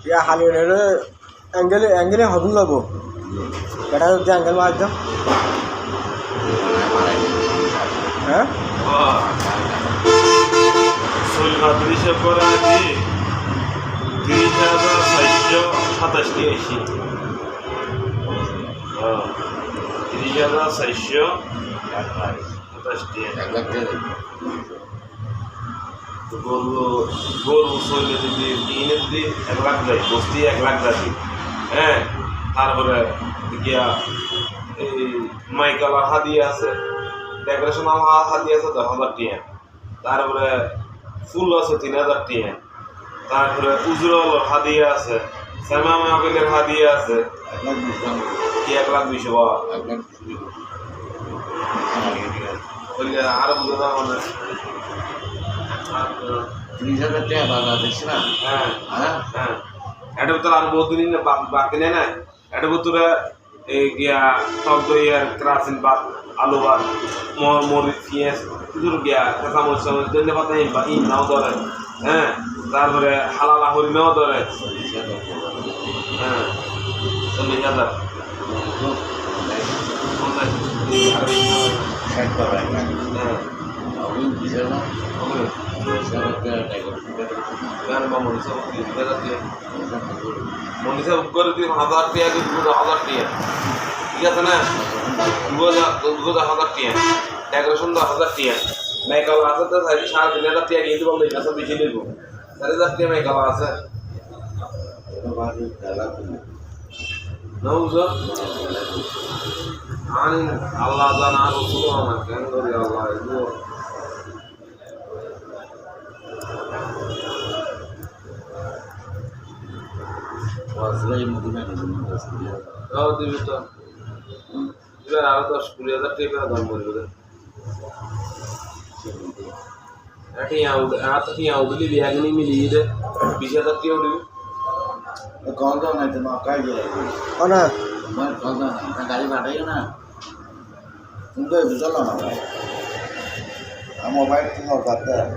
या खाली angle angle हदून लगो बेटा एंगल मार दो हाँ सोलकात्रीशे परा दी 30,687 ऐसी 30,687 গরু চলে যদি কিনে যদি 1 লাখ যায় বস্তি 1 লাখ যাবে হ্যাঁ তারপরে গিয়া এই মাইকালার হাদিয়া আছে ডেকোরেশন আমার হাদিয়া আছে 10,000 টাকা তারপরে ফুল আছে 3,000 টাকা তারপরে উজরল হাদিয়া আছে সামা মাহফিলের হাদিয়া আছে 1,20,000 বাবা আরো বুঝে দাও মানে 30,000 টাকা বাবা দেখছি না হ্যাঁ হ্যাঁ হ্যাঁ এটা ভিতরে আর বহুত দিন বাকি নেই না এটা ভিতরে এই গিয়া টক দই আর ক্রাসিন ভাত আলু ভাত মরিচ পেঁয়াজ কিছু গিয়া কাঁচা মরিচ ধন্যবাদ ইন নাও ধরে হ্যাঁ তারপরে হালালা হরিণাও ধরে হ্যাঁ 40,000 হ্যাঁ মনীষা করে দিন 1,000 টাকা দিন 2,000 টাকা ঠিক আছে না 2,000 টাকা ডেকোরেশন 10,000 টাকা মেকআপ আছে তো 3,500 টাকা কিন্তু বলতে আছে বেশি নেব 4,000 টাকা মেকআপ আছে না বুঝো আনি আল্লাহ জানা রসুল আমার কেন করি আল্লাহ ওয়াজলাই মদিনা দিবি তো এবার আরো 10,000 টাকা দাম পড়বে টিয়া উঠলি বিয়াগনি মিলিয়ে দে 20,000 টাকা উঠবি कौन कौन है तुम क्या ये कौन है मैं कौन कौन है गाड़ी बांटेगा ना तुम तो चलो ना भाई हम मोबाइल क्यों करते हैं